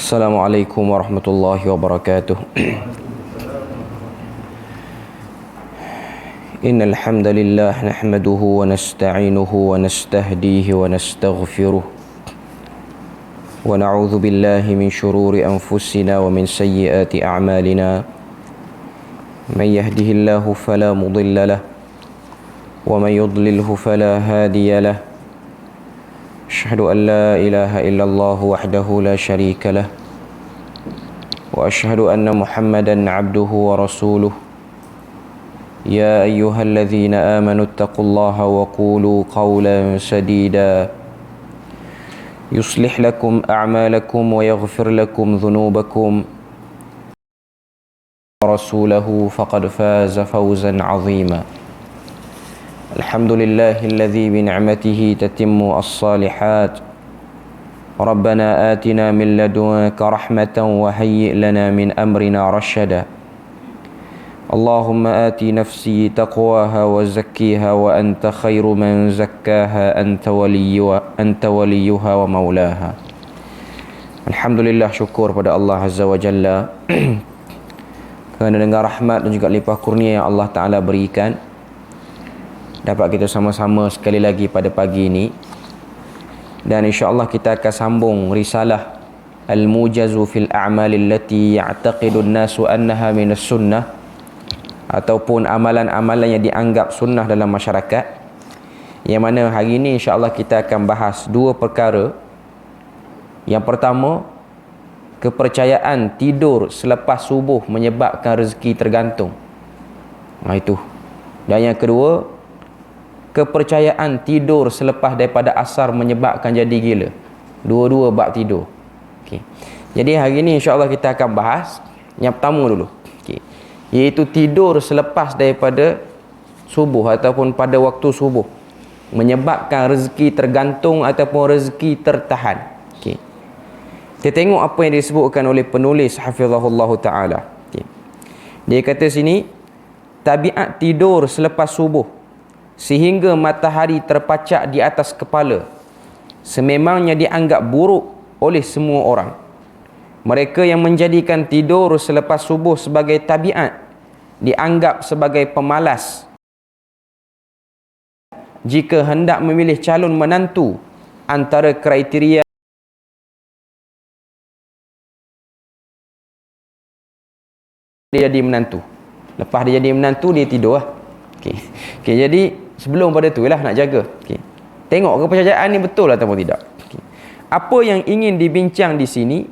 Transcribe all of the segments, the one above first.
Assalamualaikum warahmatullahi wabarakatuh. Innal hamdalillah nahmaduhu wa nasta'inuhu wa nastahdihi wa nastaghfiruh wa na'udzu billahi min shururi anfusina wa min sayyiati a'malina. Man yahdihillahu fala mudilla lahu wa man yudlilhu fala hadiya lahu. Asyhadu an la ilaha illallah wahdahu la syarika lah wa asyhadu anna Muhammadan abduhu wa rasuluh. Ya ayyuhalladzina amanu taqullaha wa qulu qawlan sadida yuslih lakum a'malakum wa yaghfir lakum dhunubakum wa rasulahu faqad faza fawzan 'azima. Alhamdulillahilladzi bi ni'matihi tatimmu as-salihat. Rabbana atina min ladunka rahmatan wa hayyi' lana min amrina rasyada. Allahumma ati nafsi taqwaha wa zakkiha wa anta khairu man zakkaha anta waliyuha wa maulaha. Alhamdulillah, syukur pada Allah Azza wa Jalla kerana dengan rahmat dan juga limpah kurnia yang Allah Ta'ala berikan, dapat kita sama-sama sekali lagi pada pagi ini. Dan insya-Allah kita akan sambung risalah Al-Mujazu fil A'mal allati ya'taqidu an-nasu annaha minas sunnah, ataupun amalan-amalan yang dianggap sunnah dalam masyarakat. Yang mana hari ini insya-Allah kita akan bahas dua perkara. Yang pertama, kepercayaan tidur selepas subuh menyebabkan rezeki tergantung. Itu. Dan yang kedua, kepercayaan tidur selepas daripada asar menyebabkan jadi gila. Dua-dua bab tidur. Okay. Jadi hari ini insya-Allah kita akan bahas yang pertama dulu. Okay. Iaitu tidur selepas daripada subuh ataupun pada waktu subuh menyebabkan rezeki tergantung ataupun rezeki tertahan. Okay. Kita tengok apa yang disebutkan oleh penulis hafizahullah ta'ala. Okay. Dia kata sini, tabiat tidur selepas subuh sehingga matahari terpacak di atas kepala sememangnya dianggap buruk oleh semua orang. Mereka yang menjadikan tidur selepas subuh sebagai tabiat dianggap sebagai pemalas jika hendak memilih calon menantu antara kriteria dia jadi menantu. Lepas dia jadi menantu, dia tidur lah. Okay, jadi sebelum pada tu lah nak jaga. Okay. Tengok kepercayaan ni betul ataupun tidak. Okay. Apa yang ingin dibincang di sini,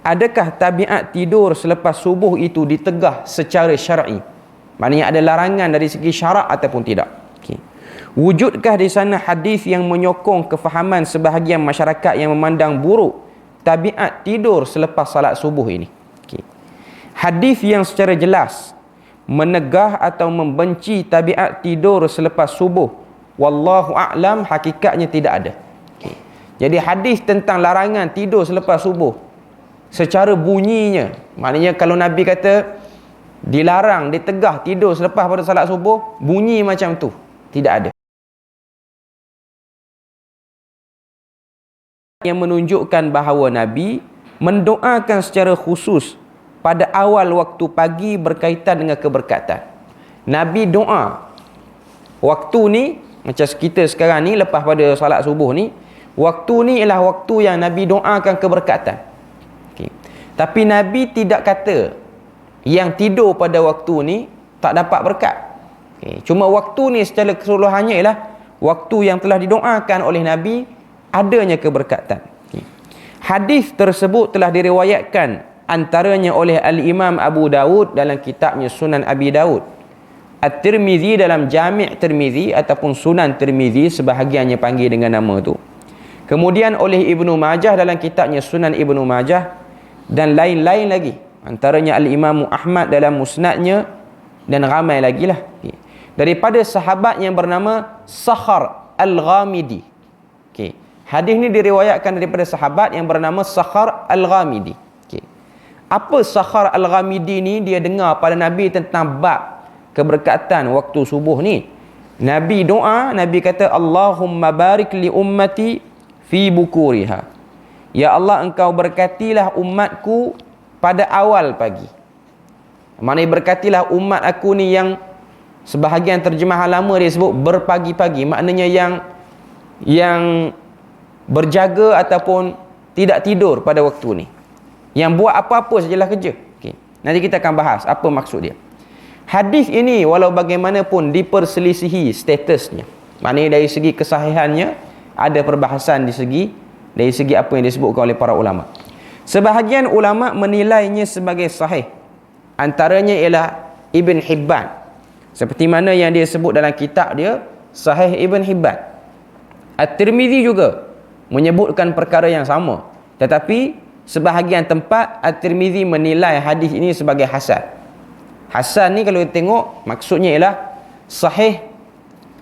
adakah tabiat tidur selepas subuh itu ditegah secara syar'i? Maknanya ada larangan dari segi syarak ataupun tidak. Okay. Wujudkah di sana hadis yang menyokong kefahaman sebahagian masyarakat yang memandang buruk tabiat tidur selepas salat subuh ini? Okay. Hadis yang secara jelas menegah atau membenci tabiat tidur selepas subuh, wallahu a'lam, hakikatnya tidak ada. Okay. Jadi hadis tentang larangan tidur selepas subuh secara bunyinya, maknanya kalau Nabi kata dilarang, ditegah tidur selepas pada salat subuh, bunyi macam tu, tidak ada. Yang menunjukkan bahawa Nabi mendoakan secara khusus pada awal waktu pagi berkaitan dengan keberkatan. Nabi doa waktu ni, macam kita sekarang ni lepas pada salat subuh ni, waktu ni ialah waktu yang Nabi doakan keberkatan. Okay. Tapi Nabi tidak kata yang tidur pada waktu ni tak dapat berkat. Okay. Cuma waktu ni secara keseluruhannya ialah waktu yang telah didoakan oleh Nabi adanya keberkatan. Okay. Hadis tersebut telah diriwayatkan antaranya oleh Al-Imam Abu Dawud dalam kitabnya Sunan Abi Dawud, At-Tirmizi dalam Jami' Tirmizi ataupun Sunan Tirmizi, sebahagiannya panggil dengan nama tu. Kemudian oleh Ibnu Majah dalam kitabnya Sunan Ibnu Majah, dan lain-lain lagi, antaranya Al-Imam Ahmad dalam Musnadnya, dan ramai lagi lah. Daripada sahabat yang bernama Sakhar Al-Ghamidi. Okay. Hadis ni diriwayatkan daripada sahabat yang bernama Sakhar Al-Ghamidi. Apa Sakhar Al-Ghamidi ni? Dia dengar pada Nabi tentang bab keberkatan waktu subuh ni. Nabi doa, Nabi kata, Allahumma barik li ummati fi bukuriha. Ya Allah, engkau berkatilah umatku pada awal pagi. Maknanya berkatilah umat aku ni yang sebahagian terjemahan lama dia sebut berpagi-pagi. Maknanya yang berjaga ataupun tidak tidur pada waktu ni. Yang buat apa-apa sajalah kerja. Okay. Nanti kita akan bahas apa maksud dia. Hadis ini walau bagaimanapun diperselisihi statusnya. Maknanya dari segi kesahihannya ada perbahasan dari segi apa yang disebutkan oleh para ulama. Sebahagian ulama menilainya sebagai sahih. Antaranya ialah Ibn Hibban. Seperti mana yang dia sebut dalam kitab dia, Sahih Ibn Hibban. At-Tirmizi juga menyebutkan perkara yang sama. Tetapi sebahagian tempat At-Tirmizi menilai hadis ini sebagai hasan. Hasan ni kalau kita tengok maksudnya ialah sahih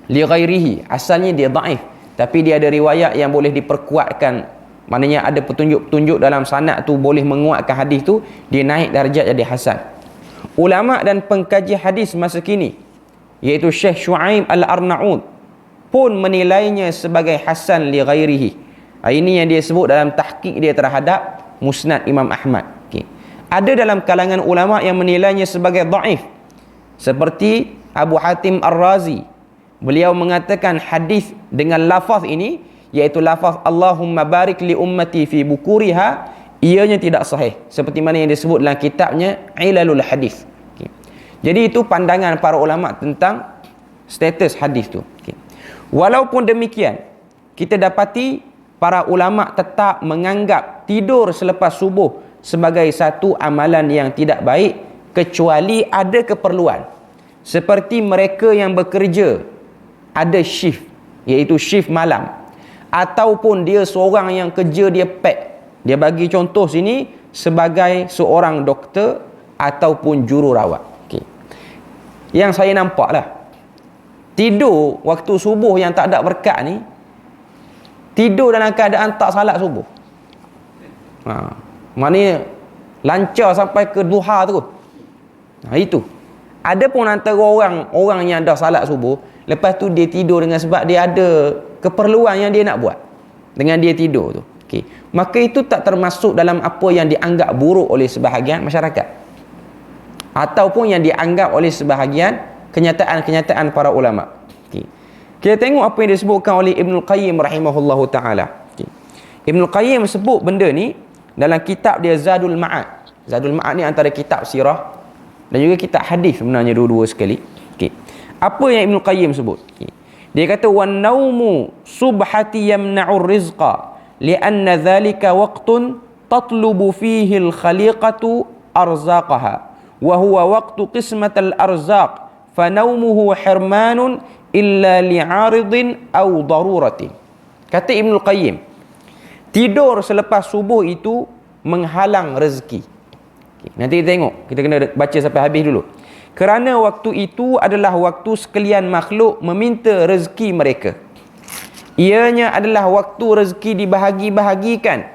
li ghairihi. Asalnya dia dhaif, tapi dia ada riwayat yang boleh diperkuatkan. Maknanya ada petunjuk-petunjuk dalam sanad tu boleh menguatkan hadis tu, dia naik darjat jadi hasan. Ulama dan pengkaji hadis masa kini, iaitu Syekh Syuaib Al-Arnaud, pun menilainya sebagai hasan li ghairihi. Ini yang dia sebut dalam tahqiq dia terhadap Musnad Imam Ahmad. Okay. Ada dalam kalangan ulama yang menilainya sebagai dhaif, seperti Abu Hatim Ar-Razi. Beliau mengatakan hadis dengan lafaz ini, iaitu lafaz Allahumma barik li ummati fi bukuriha, ianya tidak sahih, seperti mana yang disebut dalam kitabnya Ilalul Hadis. Okay. Jadi itu pandangan para ulama tentang status hadis tu. Okay. Walaupun demikian, kita dapati para ulama tetap menganggap tidur selepas subuh sebagai satu amalan yang tidak baik, kecuali ada keperluan. Seperti mereka yang bekerja ada shift, iaitu shift malam, ataupun dia seorang yang kerja dia pack. Dia bagi contoh sini sebagai seorang doktor ataupun jururawat. Okay. Yang saya nampak lah, tidur waktu subuh yang tak ada berkat ni, tidur dalam keadaan tak salat subuh. Maknanya lancar sampai ke duha tu. Itu. Ada pun antara orang yang dah salat subuh, lepas tu dia tidur dengan sebab dia ada keperluan yang dia nak buat dengan dia tidur tu. Okay. Maka itu tak termasuk dalam apa yang dianggap buruk oleh sebahagian masyarakat, ataupun yang dianggap oleh sebahagian kenyataan-kenyataan para ulama. Okay. Kita tengok apa yang disebutkan oleh Ibnul Qayyim rahimahullahu ta'ala. Okay. Ibnul Qayyim sebut benda ni dalam kitab dia Zadul Ma'ad. Zadul Ma'ad ni antara kitab sirah dan juga kitab hadis sebenarnya, dua-dua sekali. Okay. Apa yang Ibnul Qayyim sebut? Okay. Dia kata wan naumu subhati yamna'ur rizqa li'anna dhalika waqtun tatlubu fihi al-khaliqatu arzaqaha wa huwa waqtu qismat al-arzaq fa naumuhu hirmanun illa li'aridin aw daruratin. Kata Ibnul Qayyim, tidur selepas subuh itu menghalang rezeki. Okay. Nanti kita tengok, kita kena baca sampai habis dulu. Kerana waktu itu adalah waktu sekalian makhluk meminta rezeki mereka. Ianya adalah waktu rezeki dibahagi-bahagikan.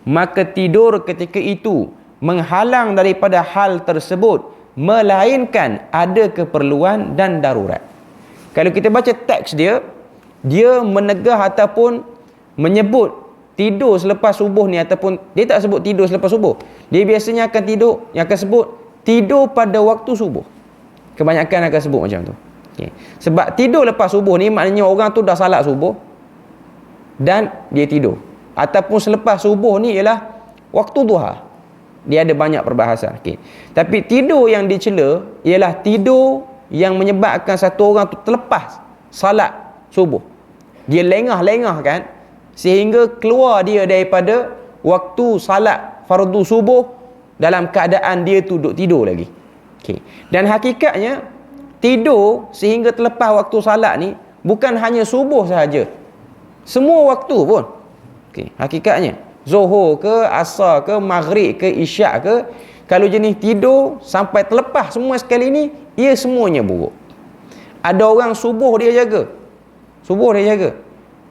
Maka tidur ketika itu menghalang daripada hal tersebut, melainkan ada keperluan dan darurat. Kalau kita baca teks dia menegah ataupun menyebut tidur selepas subuh ni, ataupun dia tak sebut tidur selepas subuh. Dia biasanya akan sebut tidur pada waktu subuh. Kebanyakan akan sebut macam tu. Okay. Sebab tidur lepas subuh ni maknanya orang tu dah salat subuh dan dia tidur. Ataupun selepas subuh ni ialah waktu duha. Dia ada banyak perbahasan. Okay. Tapi tidur yang dicela ialah tidur yang menyebabkan satu orang tu terlepas salat subuh. Dia lengah-lengah kan, sehingga keluar dia daripada waktu salat fardu subuh dalam keadaan dia tu duduk tidur lagi. Okay. Dan hakikatnya tidur sehingga terlepas waktu salat ni bukan hanya subuh sahaja, semua waktu pun. Okay. Hakikatnya Zuhur ke, Asar ke, Maghrib ke, Isyak ke, kalau jenis tidur sampai terlepas semua sekali ni, ia semuanya buruk. Ada orang subuh dia jaga,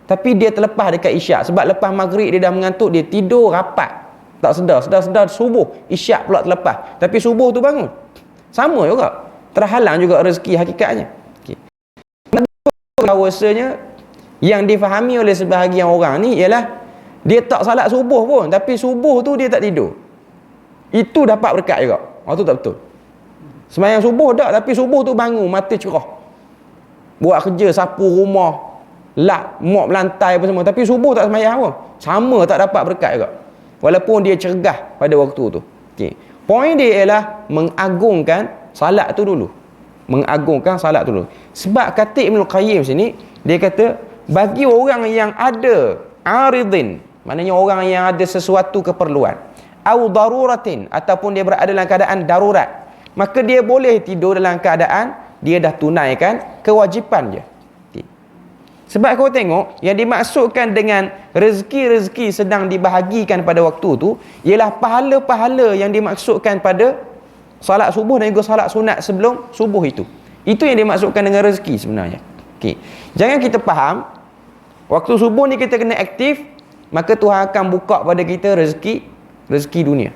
tapi dia terlepas dekat Isyak. Sebab lepas Maghrib dia dah mengantuk, dia tidur rapat, tak sedar subuh, Isyak pula terlepas, tapi subuh tu bangun. Sama juga, terhalang juga rezeki hakikatnya. Okay. Bahawasanya yang difahami oleh sebahagian orang ni ialah Dia tak salat subuh pun, tapi subuh tu dia tak tidur. Itu dapat berkat juga. Tu tak betul. Sembahyang subuh tak, tapi subuh tu bangun, mata cerah. Buat kerja, sapu rumah, mop lantai apa semua. Tapi subuh tak sembahyang pun. Sama tak dapat berkat juga. Walaupun dia cergah pada waktu tu. Okay. Poin dia ialah mengagungkan salat tu dulu. Mengagungkan salat tu dulu. Sebab kata Ibn Qayyim sini, dia kata, bagi orang yang ada aridin, maknanya orang yang ada sesuatu keperluan, au daruratin, ataupun dia berada dalam keadaan darurat, maka dia boleh tidur dalam keadaan dia dah tunaikan kewajipan dia. Okay. Sebab kau tengok, yang dimaksudkan dengan rezeki-rezeki sedang dibahagikan pada waktu tu ialah pahala-pahala yang dimaksudkan pada salat subuh dan juga salat sunat sebelum subuh itu. Itu yang dimaksudkan dengan rezeki sebenarnya. Okay. Jangan kita faham waktu subuh ni kita kena aktif, maka Tuhan akan buka pada kita rezeki dunia.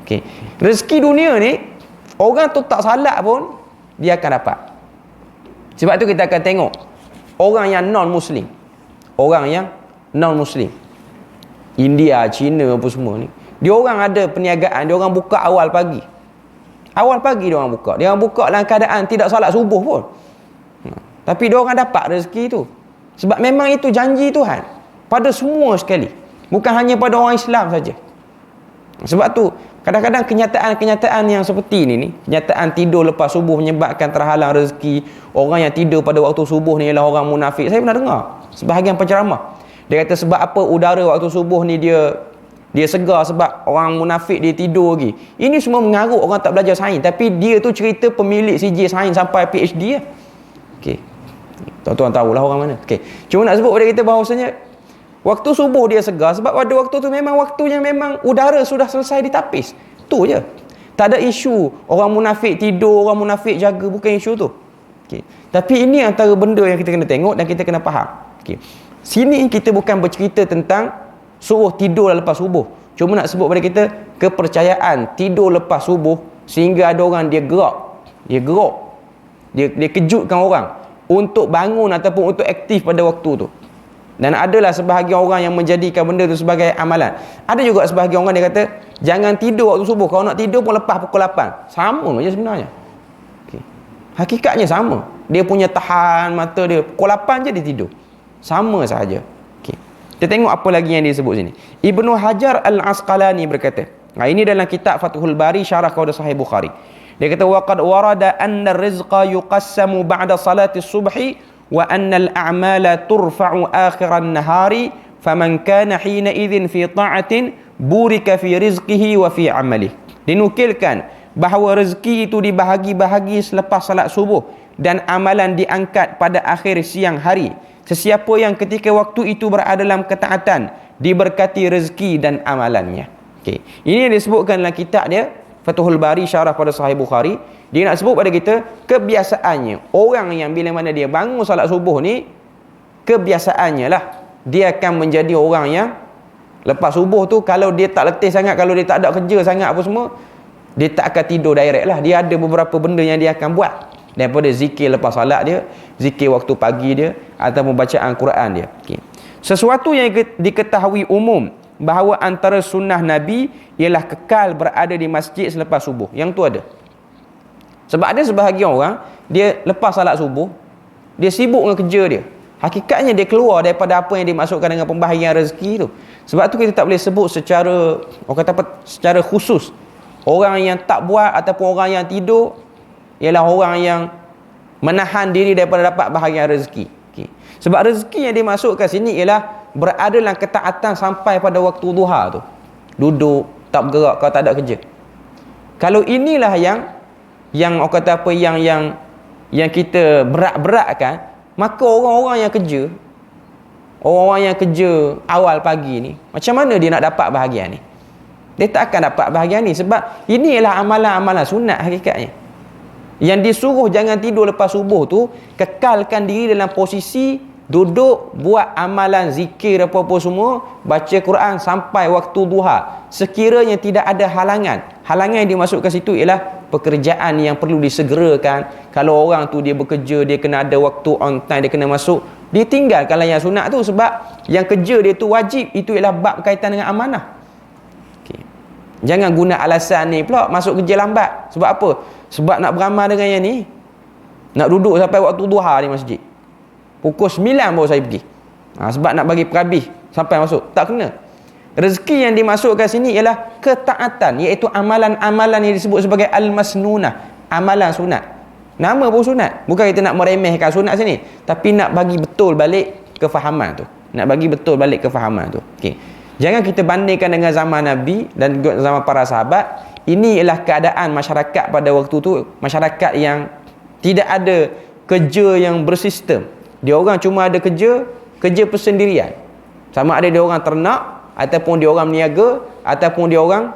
Okay. Rezeki dunia ni orang tu tak salat pun dia akan dapat. Sebab tu kita akan tengok orang yang non-Muslim, orang yang non-Muslim, India, China apa semua ni, dia orang ada perniagaan, dia orang buka awal pagi dia orang buka. Dia orang buka dalam keadaan tidak salat subuh pun. Tapi dia orang dapat rezeki tu. Sebab memang itu janji Tuhan pada semua sekali. Bukan hanya pada orang Islam saja. Sebab tu kadang-kadang kenyataan yang seperti ini, kenyataan tidur lepas subuh menyebabkan terhalang rezeki. Orang yang tidur pada waktu subuh ni ialah orang munafik. Saya pernah dengar sebahagian penceramah. Dia kata sebab apa udara waktu subuh ni dia segar, sebab orang munafik dia tidur lagi. Ini semua mengarut orang tak belajar sains. Tapi dia tu cerita pemilik CJ sains sampai PhD lah. Okey. Tuan-tuan tahulah orang mana. Okey. Cuma nak sebut pada kita bahawasanya waktu subuh dia segar sebab pada waktu tu memang waktu yang memang udara sudah selesai ditapis. Tu je. Tak ada isu orang munafik tidur, orang munafik jaga, bukan isu tu. Okey. Tapi ini antara benda yang kita kena tengok dan kita kena faham. Okey. Sini kita bukan bercerita tentang suruh tidur lepas subuh. Cuma nak sebut pada kita kepercayaan tidur lepas subuh sehingga ada orang dia kejutkan orang untuk bangun ataupun untuk aktif pada waktu tu. Dan adalah sebahagian orang yang menjadikan benda tu sebagai amalan. Ada juga sebahagian orang dia kata jangan tidur waktu subuh, kalau nak tidur pun lepas pukul 8. Sama je sebenarnya. Okay. Hakikatnya sama. Dia punya tahan mata dia pukul 8 je dia tidur. Sama sahaja. Okay. Kita tengok apa lagi yang dia sebut sini. Ibnu Hajar Al-Asqalani berkata, ini dalam kitab Fathul Bari syarah kepada Sahih Bukhari. Dia kata waqad warada anna ar-rizqa yuqassamu ba'da salati subhi wa anna al-a'mala turfa'u akhiran nahari faman kana hina idzin fi ta'atin burika fi rizqihi wa fi 'amalihi. Dinukilkan bahawa rezeki itu dibahagi-bahagi selepas salat subuh dan amalan diangkat pada akhir siang hari. Sesiapa yang ketika waktu itu berada dalam ketaatan diberkati rezeki dan amalannya. Okey. Ini yang disebutkan dalam kitab dia Fathul Bari syarah pada Sahih Bukhari. Dia nak sebut pada kita kebiasaannya orang yang bila mana dia bangun salat subuh ni, kebiasaannya lah dia akan menjadi orang yang lepas subuh tu kalau dia tak letih sangat, kalau dia tak ada kerja sangat apa semua, dia tak akan tidur direct lah. Dia ada beberapa benda yang dia akan buat daripada zikir lepas salat dia, zikir waktu pagi dia, ataupun bacaan Quran dia. Okay. Sesuatu yang diketahui umum bahawa antara sunnah Nabi ialah kekal berada di masjid selepas subuh. Yang tu ada. Sebab ada sebahagian orang dia lepas salat subuh dia sibuk dengan kerja dia. Hakikatnya dia keluar daripada apa yang dimaksudkan dengan pembahagian rezeki tu. Sebab tu kita tak boleh sebut secara orang kata apa, secara khusus orang yang tak buat ataupun orang yang tidur ialah orang yang menahan diri daripada dapat bahagian rezeki. Okay. Sebab rezeki yang dimasukkan sini ialah berada dalam ketaatan sampai pada waktu duha tu. Duduk, tak bergerak kalau tak ada kerja. Kalau inilah yang orang kata apa yang kita berat-beratkan, maka orang-orang yang kerja awal pagi ni, macam mana dia nak dapat bahagian ni? Dia tak akan dapat bahagian ni sebab ini ialah amalan-amalan sunat hakikatnya. Yang disuruh jangan tidur lepas subuh tu, kekalkan diri dalam posisi duduk, buat amalan zikir apa-apa semua, baca Quran sampai waktu duha. Sekiranya tidak ada halangan. Halangan yang dimasukkan situ ialah pekerjaan yang perlu disegerakan. Kalau orang tu dia bekerja, dia kena ada waktu on time, dia kena masuk, Dia tinggalkanlah yang sunat tu sebab yang kerja dia tu wajib, itu ialah bab berkaitan dengan amanah. Okay. Jangan guna alasan ni pula masuk kerja lambat. Sebab apa? Sebab nak beramal dengan yang ni. Nak duduk sampai waktu duha di masjid. Pukul 9 baru saya pergi. Sebab nak bagi perhabis sampai masuk. Tak kena. Rezeki yang dimasukkan sini ialah ketaatan, iaitu amalan-amalan yang disebut sebagai al-masnunah, amalan sunat. Nama pun sunat. Bukan kita nak meremehkan sunat sini, tapi nak bagi betul balik kefahaman tu. Nak bagi betul balik kefahaman tu. Okey. Jangan kita bandingkan dengan zaman Nabi dan juga zaman para sahabat. Ini ialah keadaan masyarakat pada waktu tu, masyarakat yang tidak ada kerja yang bersistem. Dia orang cuma ada kerja persendirian. Sama ada dia orang ternak, ataupun dia orang meniaga, ataupun dia orang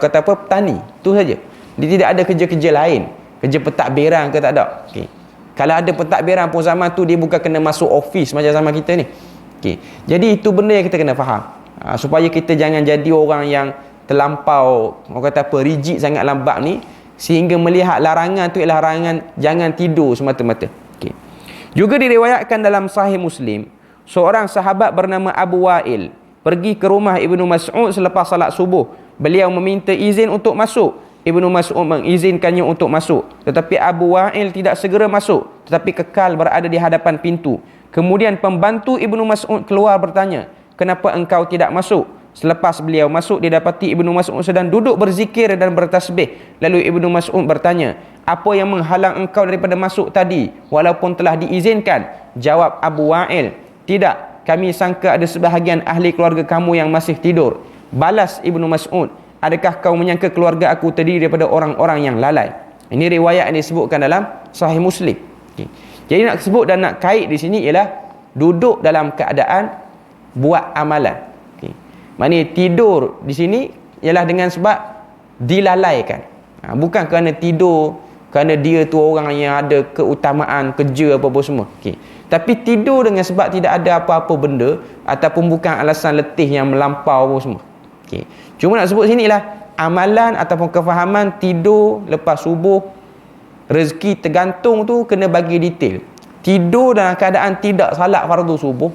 petani. Itu saja. Dia tidak ada kerja-kerja lain. Kerja pentadbiran ke tak ada. Okay. Kalau ada pentadbiran pun zaman tu dia bukan kena masuk office macam zaman kita ni. Okay. Jadi itu benda yang kita kena faham. Supaya kita jangan jadi orang yang terlampau, orang kata apa, rigid sangat lambat ni, sehingga melihat larangan tu ialah larangan jangan tidur semata-mata. Okay. Juga diriwayatkan dalam Sahih Muslim, seorang sahabat bernama Abu Wa'il pergi ke rumah Ibnu Mas'ud selepas salat subuh. Beliau meminta izin untuk masuk. Ibnu Mas'ud mengizinkannya untuk masuk. Tetapi Abu Wa'il tidak segera masuk, tetapi kekal berada di hadapan pintu. Kemudian pembantu Ibnu Mas'ud keluar bertanya, "Kenapa engkau tidak masuk?" Selepas beliau masuk, didapati Ibnu Mas'ud sedang duduk berzikir dan bertasbih. Lalu Ibnu Mas'ud bertanya, "Apa yang menghalang engkau daripada masuk tadi, walaupun telah diizinkan?" Jawab Abu Wa'il, "Tidak, kami sangka ada sebahagian ahli keluarga kamu yang masih tidur." Balas Ibnu Mas'ud, "Adakah kau menyangka keluarga aku terdiri daripada orang-orang yang lalai?" Ini riwayat yang disebutkan dalam Sahih Muslim. Okay. Jadi nak sebut dan nak kait di sini ialah duduk dalam keadaan buat amalan. Okay. Maknanya tidur di sini ialah dengan sebab dilalaikan. Bukan kerana tidur kerana dia tu orang yang ada keutamaan kerja apa-apa semua. Okay. Tapi tidur dengan sebab tidak ada apa-apa benda, ataupun bukan alasan letih yang melampau apa semua. Okay. Cuma nak sebut sini lah amalan ataupun kefahaman tidur lepas subuh, rezeki tergantung tu kena bagi detail. Tidur dalam keadaan tidak salat fardu subuh,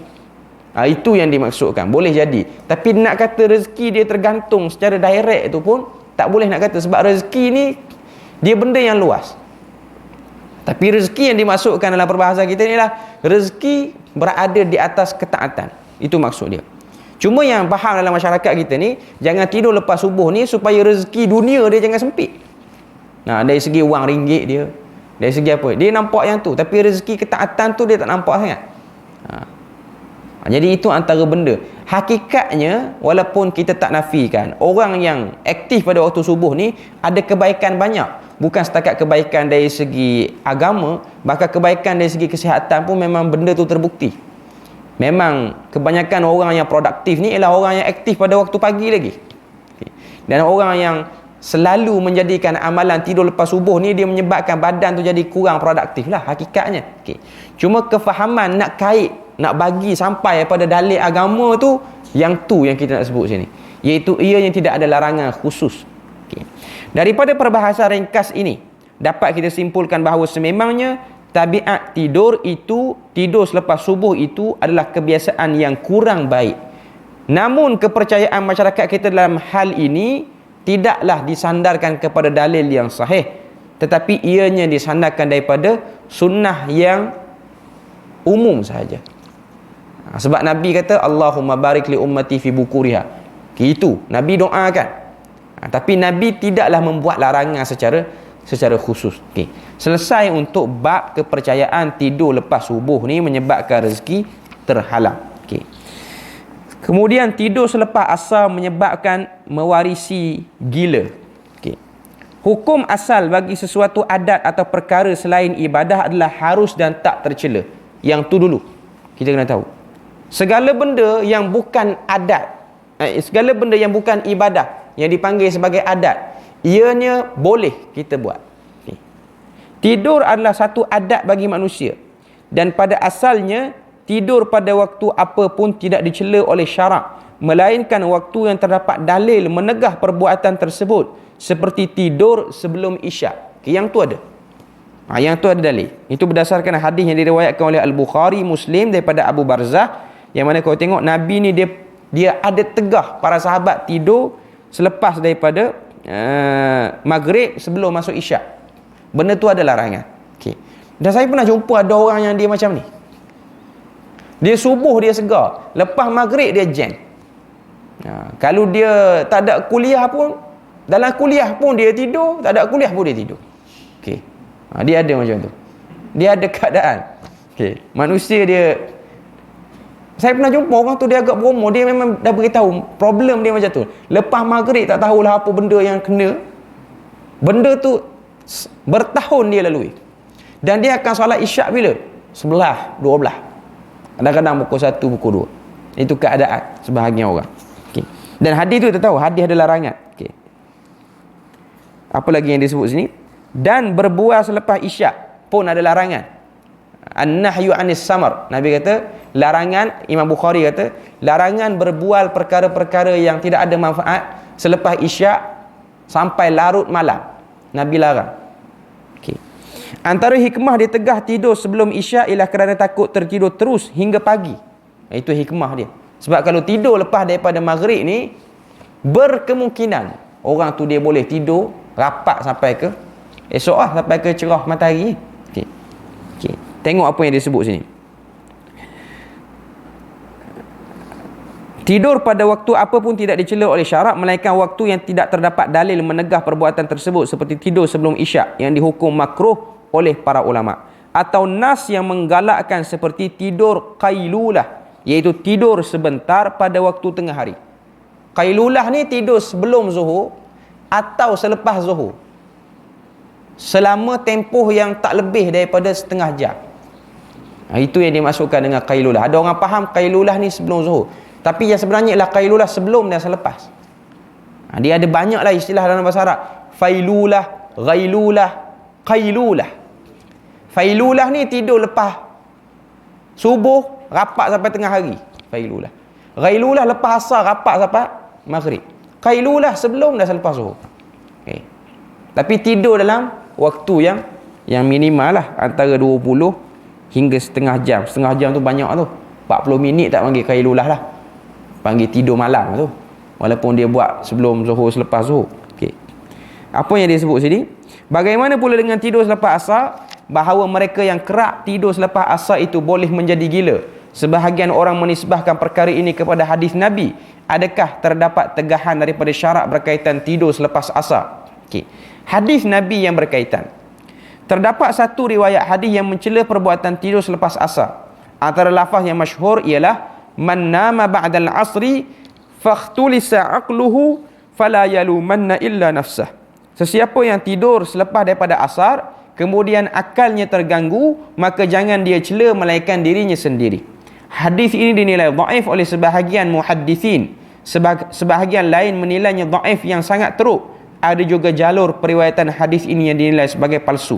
itu yang dimaksudkan. Boleh jadi. Tapi nak kata rezeki dia tergantung secara direct tu pun tak boleh nak kata, sebab rezeki ni dia benda yang luas. Tapi rezeki yang dimasukkan dalam perbahasan kita ni lah rezeki berada di atas ketaatan. Itu maksud dia. Cuma yang faham dalam masyarakat kita ni, jangan tidur lepas subuh ni supaya rezeki dunia dia jangan sempit. Dari segi wang ringgit dia, dari segi apa, dia nampak yang tu, tapi rezeki ketaatan tu dia tak nampak sangat. Jadi itu antara benda. Hakikatnya, walaupun kita tak nafikan, orang yang aktif pada waktu subuh ni ada kebaikan banyak. Bukan setakat kebaikan dari segi agama, bahkan kebaikan dari segi kesihatan pun memang benda tu terbukti. Memang kebanyakan orang yang produktif ni ialah orang yang aktif pada waktu pagi lagi. Dan orang yang selalu menjadikan amalan tidur lepas subuh ni, dia menyebabkan badan tu jadi kurang produktif lah hakikatnya. Cuma kefahaman nak kait, nak bagi sampai pada dalil agama tu yang kita nak sebut sini, iaitu ianya tidak ada larangan khusus. Daripada perbahasan ringkas ini dapat kita simpulkan bahawa sememangnya tabiat tidur selepas subuh itu adalah kebiasaan yang kurang baik. Namun kepercayaan masyarakat kita dalam hal ini tidaklah disandarkan kepada dalil yang sahih, tetapi ianya disandarkan daripada sunnah yang umum sahaja. Sebab Nabi kata, Allahumma barik li ummati fi bukuriha. Itu Nabi doakan. Tapi Nabi tidaklah membuat larangan secara khusus. Selesai untuk bab kepercayaan tidur lepas subuh ni menyebabkan rezeki terhalang. Kemudian tidur selepas asar menyebabkan mewarisi gila. Hukum asal bagi sesuatu adat atau perkara selain ibadah adalah harus dan tak tercela. Yang tu dulu kita kena tahu. Segala benda yang bukan adat, segala benda yang bukan ibadah, yang dipanggil sebagai adat, ianya boleh kita buat. Tidur adalah satu adat bagi manusia, dan pada asalnya tidur pada waktu apa pun tidak dicela oleh syarak, melainkan waktu yang terdapat dalil menegah perbuatan tersebut, seperti tidur sebelum isyak. Yang tu ada. Yang tu ada dalil. Itu berdasarkan hadis yang diriwayatkan oleh Al-Bukhari, Muslim daripada Abu Barzah, yang mana kau tengok Nabi ni dia ada tegah para sahabat tidur selepas daripada maghrib sebelum masuk isyak. Benda tu ada larangan. Okey. Dan saya pernah jumpa ada orang yang dia macam ni. Dia subuh dia segar, lepas maghrib dia jam. Kalau dia tak ada kuliah pun, dalam kuliah pun dia tidur, tak ada kuliah pun dia tidur. Okey. Dia ada macam tu. Dia ada keadaan. Okey. Manusia dia, saya pernah jumpa orang tu, dia agak berumur, dia memang dah beritahu problem dia macam tu. Lepas maghrib tak tahulah apa benda yang kena. Benda tu bertahun dia lalui. Dan dia akan solat isyak bila? 11, 12. Kadang-kadang pukul 1, pukul 2. Itu keadaan sebahagian orang. Okay. Dan hadis tu kita tahu, hadis ada larangan. Okay. Apa lagi yang disebut sini? Dan berbual selepas isyak pun ada larangan. An-nahyu anis samar. Nabi kata, larangan, Imam Bukhari kata, larangan berbual perkara-perkara yang tidak ada manfaat selepas isyak sampai larut malam. Nabi larang. Okay. Antara hikmah dia tegah tidur sebelum isyak ialah kerana takut tertidur terus hingga pagi. Itu hikmah dia. Sebab kalau tidur lepas daripada maghrib ni, berkemungkinan orang tu dia boleh tidur rapat sampai ke esok sampai ke cerah matahari. Okey. Okey. Tengok apa yang disebut sini. Tidur pada waktu apa pun tidak dicela oleh syarak melainkan waktu yang tidak terdapat dalil menegah perbuatan tersebut, seperti tidur sebelum isyak yang dihukum makruh oleh para ulama, atau nas yang menggalakkan seperti tidur qailulah, iaitu tidur sebentar pada waktu tengah hari. Qailulah ni tidur sebelum zuhur atau selepas zuhur, selama tempoh yang tak lebih daripada setengah jam. Itu yang dimasukkan dengan qailulah. Ada orang faham qailulah ni sebelum zuhur, tapi yang sebenarnya ialah qailulah sebelum dan selepas. Dia ada banyaklah istilah dalam bahasa Arab. Failulah, ghailulah, qailulah. Failulah ni tidur lepas subuh rapat sampai tengah hari. Failulah. Ghailulah lepas asar rapat sampai maghrib. Qailulah sebelum dan selepas zuhur. Okay. Tapi tidur dalam waktu yang minimal lah, antara 20 hingga setengah jam. Setengah jam tu banyak tu. 40 minit tak panggil qailulah lah. Panggil tidur malam tu. Walaupun dia buat sebelum zuhur, selepas zuhur. Okey. Apa yang dia sebut sini? Bagaimana pula dengan tidur selepas asar? Bahawa mereka yang kerap tidur selepas asar itu boleh menjadi gila. Sebahagian orang menisbahkan perkara ini kepada hadis Nabi. Adakah terdapat tegahan daripada syarak berkaitan tidur selepas asar? Okey. Hadis Nabi yang berkaitan. Terdapat satu riwayat hadis yang mencela perbuatan tidur selepas asar. Antara lafaz yang masyhur ialah man nama ba'dal asri fakhtulisa aqluhu fala yalumanna illa nafsah. Sesiapa yang tidur selepas daripada asar kemudian akalnya terganggu, maka jangan dia cela melainkan dirinya sendiri. Hadis ini dinilai dhaif oleh sebahagian muhaddithin. Sebahagian lain menilainya dhaif yang sangat teruk. Ada juga jalur periwayatan hadis ini yang dinilai sebagai palsu.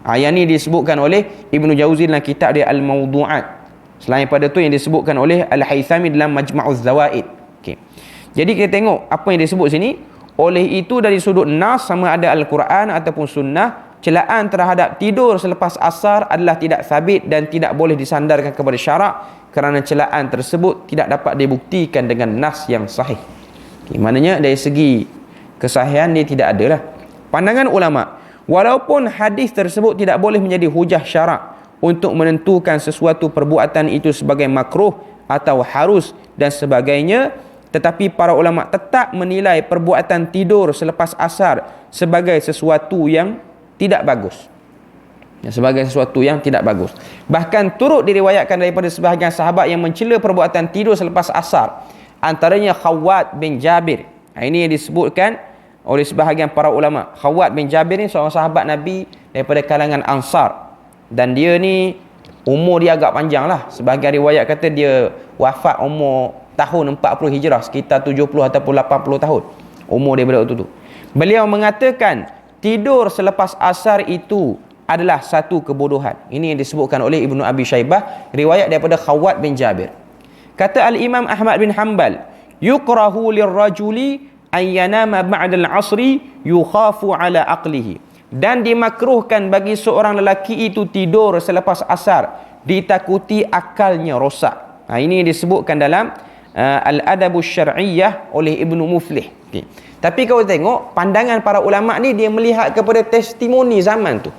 Yang ini disebutkan oleh Ibnu Jauzi dalam kitab dia Al-Mawdu'at. Selain pada tu yang disebutkan oleh Al-Haythami dalam Majma'uz Zawaid. Okay. Jadi kita tengok apa yang disebut sini. Oleh itu dari sudut nas, sama ada Al-Quran ataupun sunnah, celaan terhadap tidur selepas asar adalah tidak sabit dan tidak boleh disandarkan kepada syarak, kerana celaan tersebut tidak dapat dibuktikan dengan nas yang sahih. Okay. Maknanya dari segi kesahihan dia tidak adalah. Pandangan ulama, walaupun hadis tersebut tidak boleh menjadi hujah syarak untuk menentukan sesuatu perbuatan itu sebagai makruh atau harus dan sebagainya, tetapi para ulama tetap menilai perbuatan tidur selepas asar sebagai sesuatu yang tidak bagus. Sebagai sesuatu yang tidak bagus. Bahkan turut diriwayatkan daripada sebahagian sahabat yang mencela perbuatan tidur selepas asar. Antaranya Khawwat bin Jabir. Ini yang disebutkan oleh sebahagian para ulama. Khawwat bin Jabir ni seorang sahabat Nabi daripada kalangan Ansar. Dan dia ni umur dia agak panjang lah. Sebahagian riwayat kata dia wafat umur tahun 40 Hijrah, sekitar 70 ataupun 80 tahun umur dia pada waktu tu. Beliau mengatakan tidur selepas asar itu adalah satu kebodohan. Ini yang disebutkan oleh Ibnu Abi Syaibah, riwayat daripada Khawwat bin Jabir. Kata Al-Imam Ahmad bin Hanbal, yukrahu lirrajuli an yanama ba'da al-'asri yukhafu ala aqlihi. Dan dimakruhkan bagi seorang lelaki itu tidur selepas asar, ditakuti akalnya rosak. Ini disebutkan dalam Al-Adabus Syar'iyyah oleh Ibnu Muflih. Tapi kalau tengok pandangan para ulama ni, dia melihat kepada testimoni zaman tu.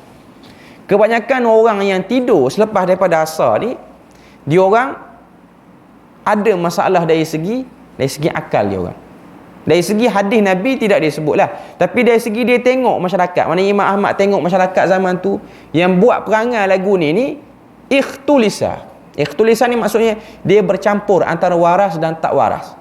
Kebanyakan orang yang tidur selepas daripada asar ni, dia orang ada masalah dari segi akal dia orang. Dari segi hadis Nabi tidak disebutlah, tapi dari segi dia tengok masyarakat. Mana Imam Ahmad tengok masyarakat zaman tu yang buat perangai lagu ni ikhtulisa. Ikhtulisa ni maksudnya dia bercampur antara waras dan tak waras.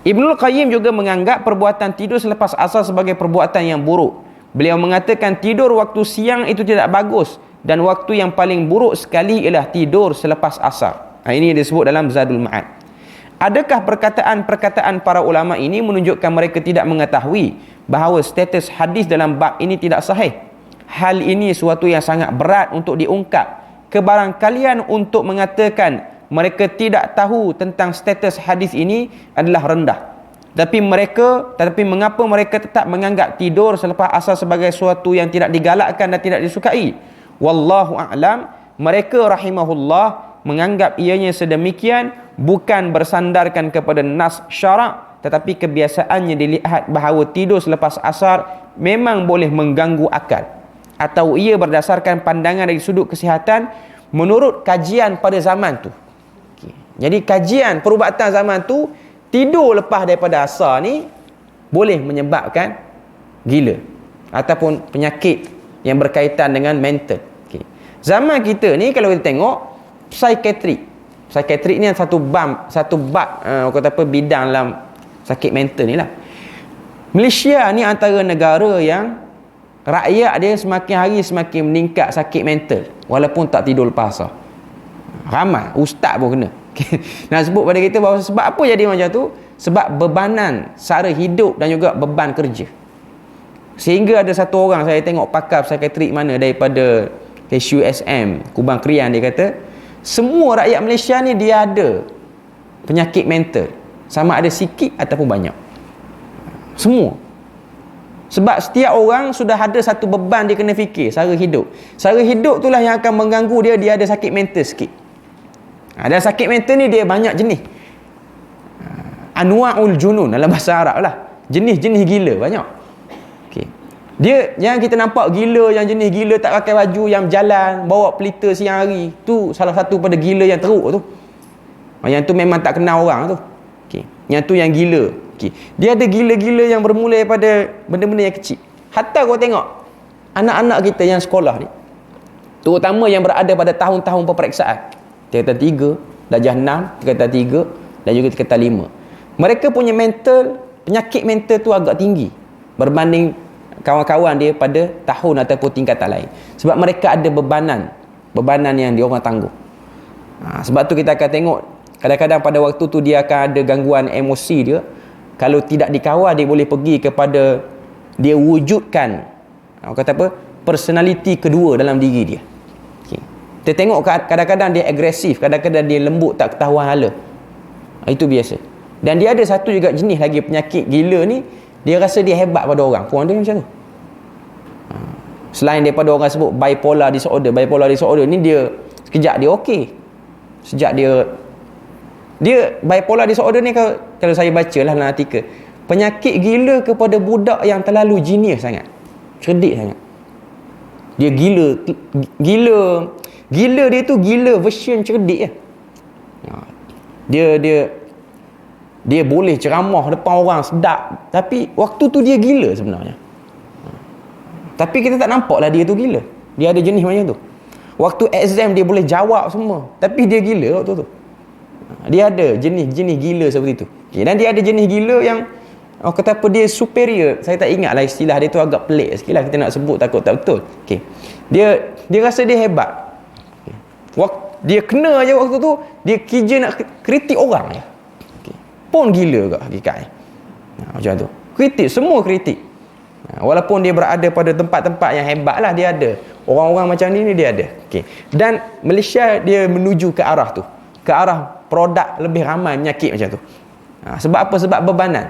Ibnul Qayyim juga menganggap perbuatan tidur selepas asar sebagai perbuatan yang buruk. Beliau mengatakan tidur waktu siang itu tidak bagus, dan waktu yang paling buruk sekali ialah tidur selepas asar. Ini disebut dalam Zadul Ma'ad. Adakah perkataan-perkataan para ulama ini menunjukkan mereka tidak mengetahui bahawa status hadis dalam bab ini tidak sahih? Hal ini suatu yang sangat berat untuk diungkap. Kebarangkalian untuk mengatakan mereka tidak tahu tentang status hadis ini adalah rendah. Tapi mengapa mereka tetap menganggap tidur selepas asar sebagai suatu yang tidak digalakkan dan tidak disukai? Wallahu a'lam. Mereka rahimahullah menganggap ianya sedemikian bukan bersandarkan kepada nas syarak, tetapi kebiasaannya dilihat bahawa tidur selepas asar memang boleh mengganggu akal, atau ia berdasarkan pandangan dari sudut kesihatan menurut kajian pada zaman tu. Jadi kajian perubatan zaman tu, tidur lepas daripada asar ni boleh menyebabkan gila ataupun penyakit yang berkaitan dengan mental. Zaman kita ni kalau kita tengok psikiatrik ni satu bab bidang dalam sakit mental ni lah. Malaysia ni antara negara yang rakyat dia semakin hari semakin meningkat sakit mental walaupun tak tidur lepas asar. Ramai ustaz pun kena. Nak sebut pada kita bahawa sebab apa jadi macam tu? Sebab bebanan sara hidup dan juga beban kerja. Sehingga ada satu orang saya tengok pakar psikiatrik mana daripada HUSM Kubang Krian, dia kata semua rakyat Malaysia ni dia ada penyakit mental, sama ada sikit ataupun banyak. Semua. Sebab setiap orang sudah ada satu beban dia kena fikir, sara hidup. Sara hidup itulah yang akan mengganggu dia ada sakit mental sikit. Dan sakit mental ni dia banyak jenis. Anwa'ul junun dalam bahasa Arab lah. Jenis-jenis gila banyak. Okay. Dia yang kita nampak gila, yang jenis gila tak pakai baju, yang jalan bawa pelita siang hari, tu salah satu pada gila yang teruk tu. Yang tu memang tak kenal orang tu. Okay. Yang tu yang gila. Okay. Dia ada gila-gila yang bermula daripada benda-benda yang kecil. Hatta kau tengok anak-anak kita yang sekolah ni, terutama yang berada pada tahun-tahun peperiksaan, tingkatan 3, darjah 6, tingkatan 3 dan juga tingkatan 5. Mereka punya penyakit mental tu agak tinggi berbanding kawan-kawan dia pada tahun ataupun tingkatan lain. Sebab mereka ada bebanan yang diorang tangguh. Sebab tu kita akan tengok kadang-kadang pada waktu tu dia akan ada gangguan emosi dia. Kalau tidak dikawal, dia boleh pergi kepada, dia wujudkan personality kedua dalam diri dia. Kita tengok kadang-kadang dia agresif, kadang-kadang dia lembut tak ketahuan hala. Itu biasa. Dan dia ada satu juga jenis lagi penyakit gila ni, dia rasa dia hebat pada orang. Kurang dia macam tu. Selain daripada orang sebut bipolar disorder. Bipolar disorder ni dia sekejap dia okey. Sejak dia bipolar disorder ni, kalau saya baca lah dalam artikel, penyakit gila kepada budak yang terlalu genius sangat, cerdik sangat. Dia gila dia tu gila version cerdik dia boleh ceramah depan orang sedap, tapi waktu tu dia gila sebenarnya. Tapi kita tak nampak lah dia tu gila. Dia ada jenis macam tu. Waktu exam dia boleh jawab semua, tapi dia gila waktu tu. Dia ada jenis-jenis gila seperti tu. Okay. Dan dia ada jenis gila yang kata apa, dia superior. Saya tak ingat lah istilah dia tu, agak pelik sikit lah kita nak sebut, takut tak betul. Okay. Dia rasa dia hebat. Okay. Dia kena je waktu tu, dia kerja nak kritik orang je. Okay. Pun gila ke hakikatnya. Macam tu. Kritik, semua kritik. Walaupun dia berada pada tempat-tempat yang hebat lah, dia ada. Orang-orang macam ni dia ada. Okay. Dan Malaysia dia menuju ke arah tu. Ke arah produk lebih ramai penyakit macam tu. Sebab apa? Sebab bebanan.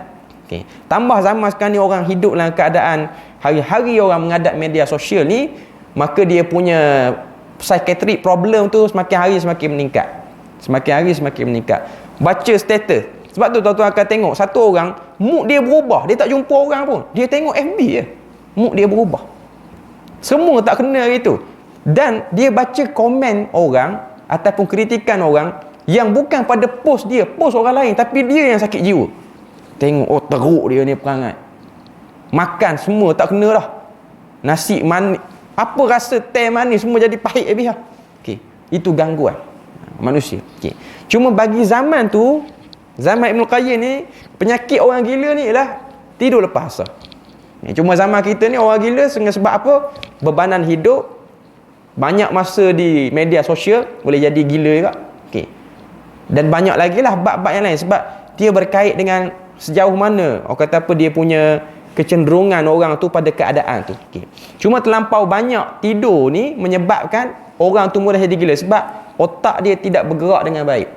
Okay. Tambah zaman sekarang ni orang hidup dalam keadaan hari-hari orang menghadap media sosial ni, maka dia punya psychiatric problem tu semakin hari semakin meningkat. Semakin hari semakin meningkat. Baca status. Sebab tu tuan-tuan akan tengok satu orang, mood dia berubah. Dia tak jumpa orang pun. Dia tengok FB je. Mood dia berubah. Semua tak kena gitu. Dan dia baca komen orang ataupun kritikan orang yang bukan pada post dia, post orang lain, tapi dia yang sakit jiwa. Tengok, oh teruk dia ni perangai. Makan semua tak kena dah. Nasi manis, apa rasa teh manis semua jadi pahit habis lah. Okey, itu gangguan manusia. Okey. Cuma bagi zaman tu, zaman Ibn Qayyim ni, penyakit orang gila ni ialah tidur lepas asar. Cuma zaman kita ni orang gila sebab apa? Bebanan hidup, banyak masa di media sosial, boleh jadi gila juga. Okey. Dan banyak lagi lah bab-bab yang lain, sebab dia berkait dengan sejauh mana orang kata apa dia punya kecenderungan orang tu pada keadaan tu. Okey. Cuma terlampau banyak tidur ni menyebabkan orang tu mudah jadi gila, sebab otak dia tidak bergerak dengan baik.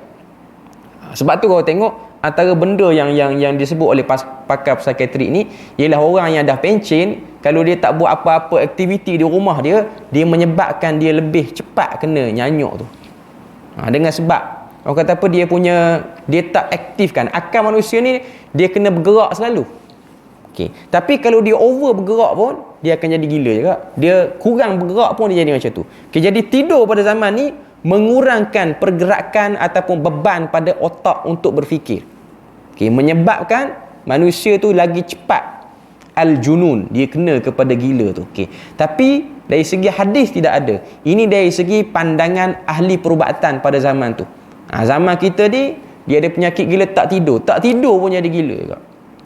Sebab tu kau tengok antara benda yang disebut oleh pakar psikiatrik ni ialah orang yang dah pencen, kalau dia tak buat apa-apa aktiviti di rumah dia menyebabkan dia lebih cepat kena nyanyuk tu. Dengan sebab orang kata apa dia tak aktifkan akal manusia ni, dia kena bergerak selalu. Okey. Tapi kalau dia over bergerak pun dia akan jadi gila juga. Dia kurang bergerak pun dia jadi macam tu. Okey, jadi tidur pada zaman ni mengurangkan pergerakan ataupun beban pada otak untuk berfikir. Okey, menyebabkan manusia tu lagi cepat al-junun, dia kena kepada gila tu. Okey. Tapi dari segi hadis tidak ada. Ini dari segi pandangan ahli perubatan pada zaman tu. Zaman kita ni dia ada penyakit gila tak tidur. Tak tidur pun jadi gila juga.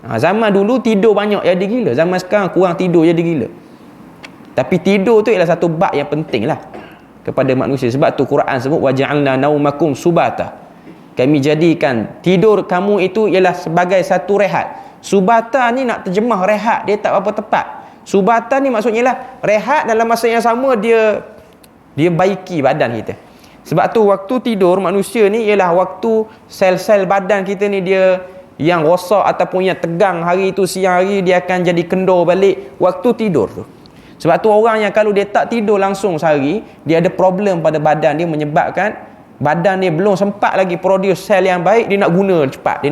Zaman dulu tidur banyak jadi gila. Zaman sekarang kurang tidur jadi gila. Tapi tidur tu ialah satu bab yang penting lah kepada manusia. Sebab tu Quran sebut waja'alna naumakum subata. Kami jadikan tidur kamu itu ialah sebagai satu rehat. Subata ni nak terjemah rehat, dia tak apa tepat. Subata ni maksudnya lah rehat, dalam masa yang sama dia baiki badan kita. Sebab tu waktu tidur manusia ni ialah waktu sel-sel badan kita ni dia yang rosak ataupun yang tegang hari tu, siang hari dia akan jadi kendor balik waktu tidur tu. Sebab tu orang yang kalau dia tak tidur langsung sehari, dia ada problem pada badan dia, menyebabkan badan dia belum sempat lagi produce sel yang baik, dia nak guna cepat.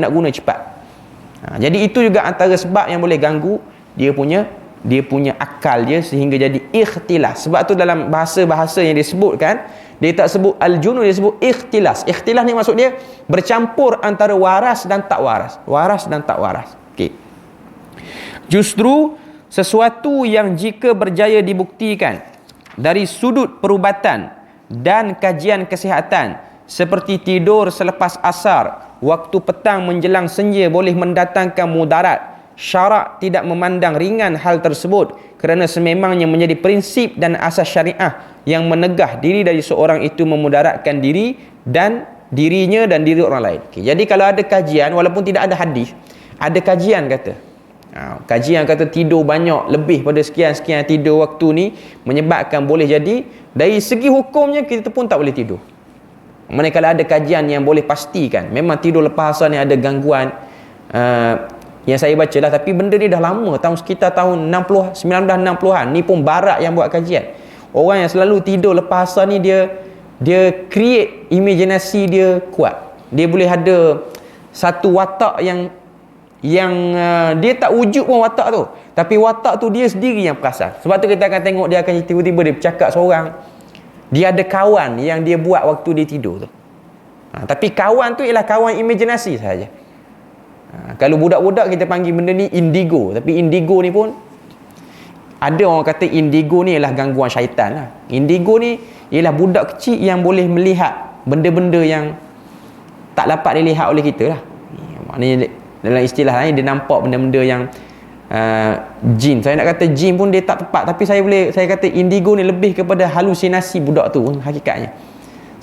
Jadi itu juga antara sebab yang boleh ganggu dia punya akal dia sehingga jadi ikhtilas. Sebab tu dalam bahasa-bahasa yang disebutkan, dia tak sebut al-junun, dia sebut ikhtilas. Ikhtilas ni maksud dia bercampur antara waras dan tak waras. Okey. Justru sesuatu yang jika berjaya dibuktikan dari sudut perubatan dan kajian kesihatan, seperti tidur selepas asar, waktu petang menjelang senja boleh mendatangkan mudarat, syarak tidak memandang ringan hal tersebut kerana sememangnya menjadi prinsip dan asas syariah yang menegah diri dari seorang itu memudaratkan diri dan dirinya dan diri orang lain. Okay. Jadi kalau ada kajian, walaupun tidak ada hadis, ada kajian kata kajian kata tidur banyak lebih pada sekian-sekian tidur waktu ni menyebabkan boleh jadi dari segi hukumnya kita pun tak boleh tidur. Manakala ada kajian yang boleh pastikan memang tidur lepas asar ni ada gangguan yang saya baca lah, tapi benda ni dah lama, sekitar tahun 1960-an ni pun barat yang buat kajian. Orang yang selalu tidur lepas asar ni dia create imaginasi dia kuat. Dia boleh ada satu watak yang dia tak wujud pun watak tu, tapi watak tu dia sendiri yang perasan. Sebab tu kita akan tengok dia akan tiba-tiba dia bercakap seorang, dia ada kawan yang dia buat waktu dia tidur tu. Tapi kawan tu ialah kawan imajinasi sahaja. Kalau budak-budak kita panggil benda ni indigo, tapi indigo ni pun ada orang kata indigo ni ialah gangguan syaitan lah. Indigo ni ialah budak kecil yang boleh melihat benda-benda yang tak dapat dilihat oleh kita lah. Maknanya dalam istilah lain dia nampak benda-benda yang jin. Saya nak kata jin pun dia tak tepat, tapi saya kata indigo ni lebih kepada halusinasi budak tu hakikatnya.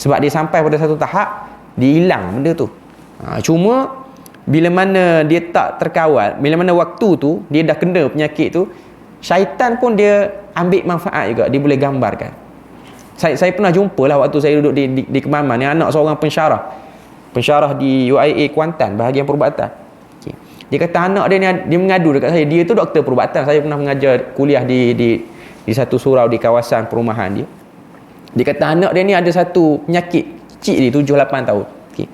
Sebab dia sampai pada satu tahap dia hilang benda tu. Cuma bila mana dia tak terkawal, bila mana waktu tu dia dah kena penyakit tu, syaitan pun dia ambil manfaat juga, dia boleh gambarkan. Saya pernah jumpa lah waktu saya duduk di Kemaman, yang anak seorang pensyarah di UIA Kuantan, bahagian perubatan. Dia kata anak dia ni, dia mengadu dekat saya. Dia tu doktor perubatan. Saya pernah mengajar kuliah di satu surau di kawasan perumahan dia. Dia kata anak dia ni ada satu penyakit kecil dia 7-8 tahun. Okay.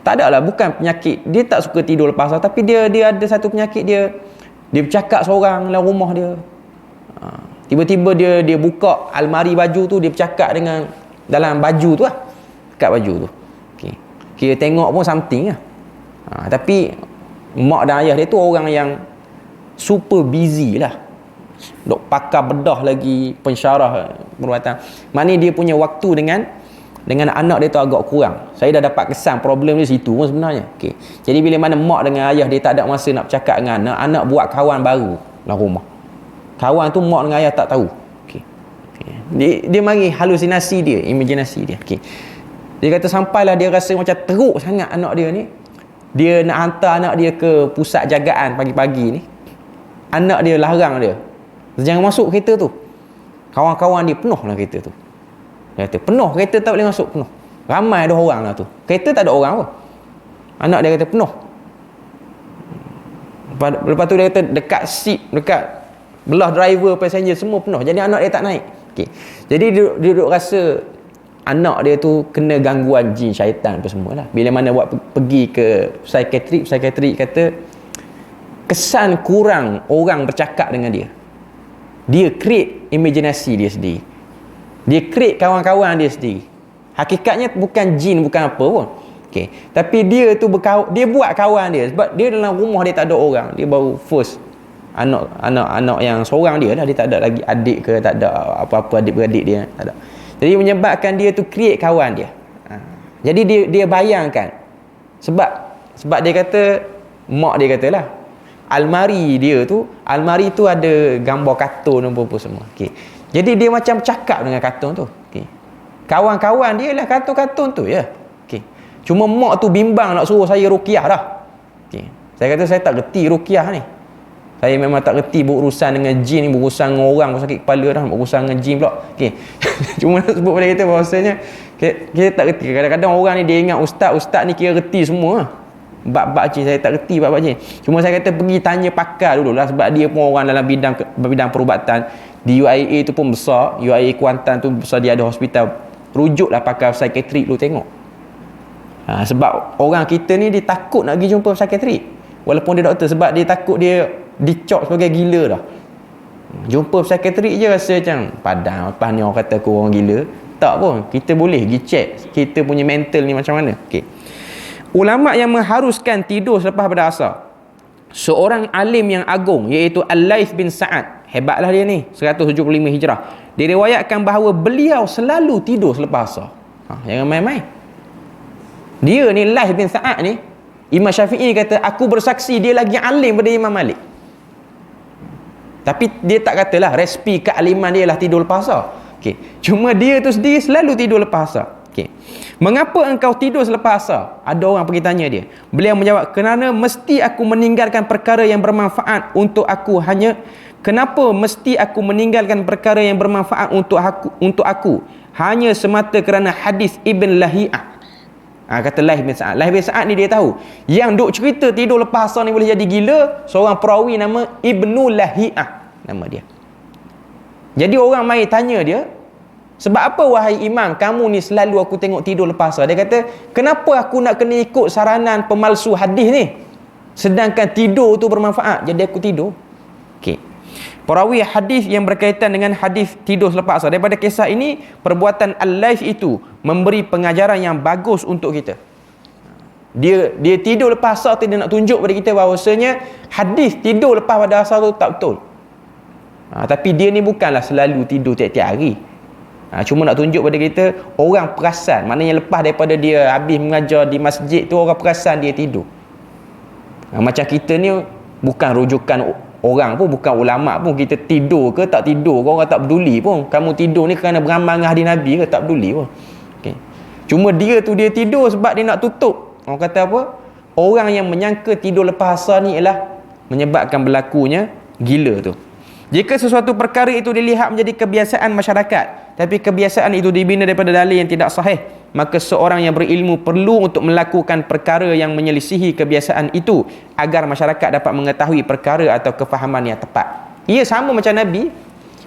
Tak ada lah, bukan penyakit. Dia tak suka tidur lepas asar, tapi dia ada satu penyakit dia bercakap seorang dalam rumah dia. Tiba-tiba dia buka almari baju tu, dia bercakap dengan dalam baju tu lah. Dekat baju tu. Okay. Kira tengok pun something lah. Tapi mak dan ayah dia tu orang yang super busy lah. Dok pakar bedah lagi, pensyarah perubatan. Maknanya dia punya waktu dengan anak dia tu agak kurang. Saya dah dapat kesan problem dia situ pun sebenarnya. Okay. Jadi bila mana mak dengan ayah dia tak ada masa nak bercakap dengan anak buat kawan baru dalam rumah. Kawan tu mak dengan ayah tak tahu. Okay. Dia mari halusinasi dia, imajinasi dia. Okay. Dia kata sampailah dia rasa macam teruk sangat anak dia ni. Dia nak hantar anak dia ke pusat jagaan pagi-pagi ni. Anak dia larang dia, jangan masuk kereta tu. Kawan-kawan dia penuh lah kereta tu. Dia kata penuh kereta, tak boleh masuk, penuh. Ramai ada orang lah tu. Kereta tak ada orang pun. Anak dia kata penuh. Lepas tu dia kata dekat seat, dekat belah driver, passenger semua penuh. Jadi anak dia tak naik. Okay. Jadi dia duduk rasa anak dia tu kena gangguan jin, syaitan apa semua lah. Bila mana buat pergi ke psikiatrik kata kesan kurang orang bercakap dengan dia. Dia create imajinasi dia sendiri. Dia create kawan-kawan dia sendiri. Hakikatnya bukan jin, bukan apa pun. Okay. Tapi dia tu dia buat kawan dia. Sebab dia dalam rumah dia tak ada orang. Dia baru first anak yang seorang dia lah. Dia tak ada lagi adik ke, tak ada apa-apa adik-beradik dia, tak ada. Jadi menyebabkan dia tu create kawan dia. Jadi dia bayangkan. Sebab dia kata, mak dia katalah, almari tu ada gambar kartun apa-apa semua. Okay. Jadi dia macam cakap dengan kartun tu. Okay. Kawan-kawan dia lah kartun-kartun tu ya. Okay. Cuma mak tu bimbang nak suruh saya ruqyah dah. Okay. Saya kata saya tak reti ruqyah ni. Saya memang tak reti berurusan dengan jin, berurusan dengan orang sakit kepala dah, berurusan dengan jin pula. Okay. Cuma nak sebut pada kita bahawasanya kita tak reti. Kadang-kadang orang ni dia ingat ustaz ni kira reti semua. Bab-bab jin saya tak reti bab-bab jin. Cuma saya kata pergi tanya pakar dululah, sebab dia pun orang dalam bidang perubatan. Di UIA tu pun besar, UIA Kuantan tu besar, dia ada hospital. Rujuklah pakar psikiatrik lu tengok. Sebab orang kita ni dia takut nak pergi jumpa psikiatrik. Walaupun dia doktor, sebab dia takut dia dicop sebagai gila dah. Jumpa psikiatrik je rasa macam padang, lepas ni orang kata aku orang gila. Tak pun, kita boleh pergi check kita punya mental ni macam mana. Okay. Ulama yang mengharuskan tidur selepas pada asar, seorang alim yang agung iaitu Al-Laits bin Sa'ad, hebatlah dia ni, 175 Hijrah, diriwayatkan bahawa beliau selalu tidur selepas asar. Jangan main-main. Dia ni Laits bin Sa'ad ni, Imam Syafi'i kata aku bersaksi dia lagi alim daripada Imam Malik. Tapi dia tak katalah respi kealiman dia lah tidur lepas asar. Okay. Cuma dia tu sendiri selalu tidur lepas asar. Okay. Mengapa engkau tidur selepas asar? Ada orang pergi tanya dia. Beliau menjawab, kerana mesti aku meninggalkan perkara yang bermanfaat untuk aku hanya kenapa mesti aku meninggalkan perkara yang bermanfaat untuk aku hanya semata kerana hadis Ibn Lahiyah. Kata Laits bin Sa'ad. Laits bin Sa'ad ni dia tahu yang duk cerita tidur lepas asar ni boleh jadi gila, seorang perawi nama Ibnu Lahiyah nama dia. Jadi orang mai tanya dia, sebab apa wahai imam kamu ni selalu aku tengok tidur lepas asar? Dia kata, kenapa aku nak kena ikut saranan pemalsu hadis ni sedangkan tidur tu bermanfaat, jadi aku tidur. Okey. Perawi hadis yang berkaitan dengan hadis tidur selepas asar, daripada kisah ini perbuatan Al-Laits itu memberi pengajaran yang bagus untuk kita. Dia tidur lepas asar tu, dia nak tunjuk pada kita bahawasanya hadis tidur lepas pada asar tu tak betul. Tapi dia ni bukanlah selalu tidur tiap-tiap hari. Cuma nak tunjuk pada kita orang perasan, maknanya lepas daripada dia habis mengajar di masjid tu, orang perasan dia tidur. Macam kita ni bukan rujukan orang pun, bukan ulama pun, kita tidur ke tak tidur ke orang tak peduli pun. Kamu tidur ni kerana beramal dengan hadis Nabi ke, tak peduli pun. Okay. Cuma dia tu dia tidur sebab dia nak tutup. Orang kata apa? Orang yang menyangka tidur lepas asar ni ialah menyebabkan berlakunya gila tu. Jika sesuatu perkara itu dilihat menjadi kebiasaan masyarakat, tapi kebiasaan itu dibina daripada dalil yang tidak sahih, maka seorang yang berilmu perlu untuk melakukan perkara yang menyelisihi kebiasaan itu agar masyarakat dapat mengetahui perkara atau kefahaman yang tepat. Ia sama macam Nabi.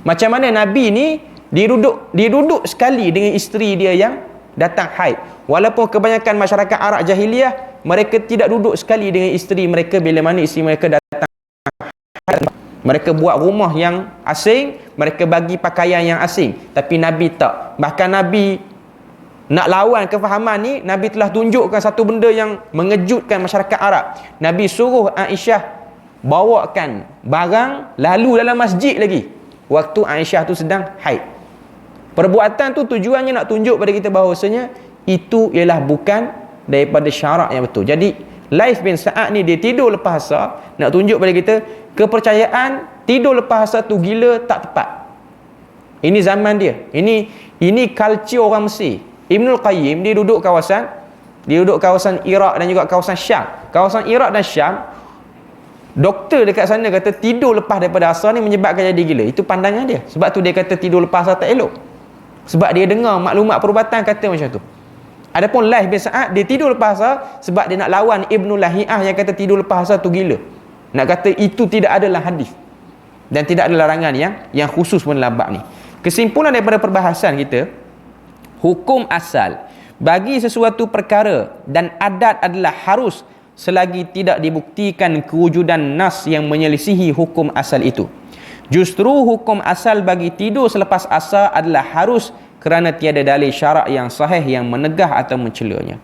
Macam mana Nabi ni dia duduk sekali dengan isteri dia yang datang haid. Walaupun kebanyakan masyarakat Arab jahiliah, mereka tidak duduk sekali dengan isteri mereka bila mana isteri mereka datang haid. Mereka buat rumah yang asing, mereka bagi pakaian yang asing. Tapi Nabi tak. Bahkan Nabi nak lawan kefahaman ni, Nabi telah tunjukkan satu benda yang mengejutkan masyarakat Arab. Nabi suruh Aisyah bawakan barang lalu dalam masjid lagi waktu Aisyah tu sedang haid. Perbuatan tu tujuannya nak tunjuk pada kita bahawasanya itu ialah bukan daripada syarak yang betul. Jadi Laith bin Sa'ad ni dia tidur lepas asar, nak tunjuk pada kita kepercayaan tidur lepas asar tu gila tak tepat. Ini zaman dia. Ini culture orang Mesir. Ibnul Qayyim dia duduk kawasan Iraq dan juga kawasan Syam. Kawasan Iraq dan Syam, doktor dekat sana kata tidur lepas daripada asar ni menyebabkan jadi gila. Itu pandangan dia. Sebab tu dia kata tidur lepas asar tak elok. Sebab dia dengar maklumat perubatan kata macam tu. Adapun Laith bin Sa'ad dia tidur lepas asar sebab dia nak lawan Ibnu Lahiyah yang kata tidur lepas asar tu gila. Nak kata itu tidak adalah hadis dan tidak ada larangan yang khusus pun dalam bab ni. Kesimpulan daripada perbahasan kita, hukum asal bagi sesuatu perkara dan adat adalah harus selagi tidak dibuktikan kewujudan nas yang menyelisihi hukum asal itu. Justru hukum asal bagi tidur selepas asar adalah harus kerana tiada dalil syarak yang sahih yang menegah atau mencelanya.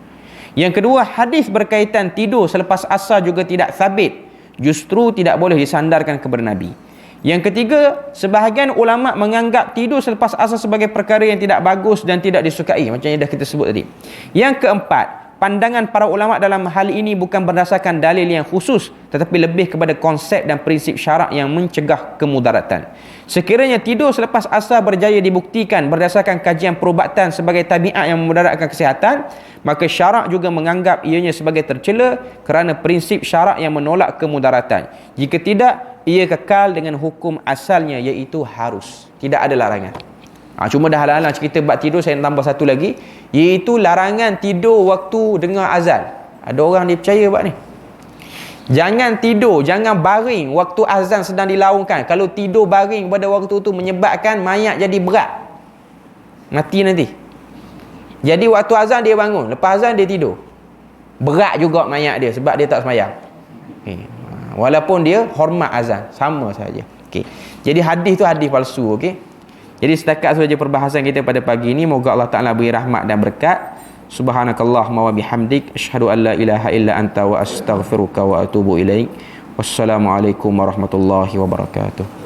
Yang kedua, hadis berkaitan tidur selepas asar juga tidak sabit, justru tidak boleh disandarkan kepada Nabi. Yang ketiga, sebahagian ulama menganggap tidur selepas asar sebagai perkara yang tidak bagus dan tidak disukai, macam yang dah kita sebut tadi. Yang keempat, pandangan para ulama dalam hal ini bukan berdasarkan dalil yang khusus, tetapi lebih kepada konsep dan prinsip syarak yang mencegah kemudaratan. Sekiranya tidur selepas asar berjaya dibuktikan berdasarkan kajian perubatan sebagai tabiat yang memudaratkan kesihatan, maka syarak juga menganggap ianya sebagai tercela kerana prinsip syarak yang menolak kemudaratan. Jika tidak, ia kekal dengan hukum asalnya, iaitu harus. Tidak ada larangan. Cuma dah halang cerita bab tidur, saya tambah satu lagi, iaitu larangan tidur waktu dengar azan. Ada orang dia percaya bab ni. Jangan tidur, jangan baring waktu azan sedang dilaungkan. Kalau tidur baring pada waktu tu menyebabkan mayat jadi berat, mati nanti. Jadi waktu azan dia bangun, lepas azan dia tidur, berat juga mayat dia sebab dia tak semayang. Walaupun dia hormat azan, sama saja. Jadi hadis tu hadis palsu. Jadi setakat sahaja perbahasan kita pada pagi ini. Moga Allah Ta'ala beri rahmat dan berkat. Subhanakallahumma wa bihamdik, asyhadu an la ilaha illa anta wa astaghfiruka wa atubu ilaik. Wassalamualaikum warahmatullahi wabarakatuh.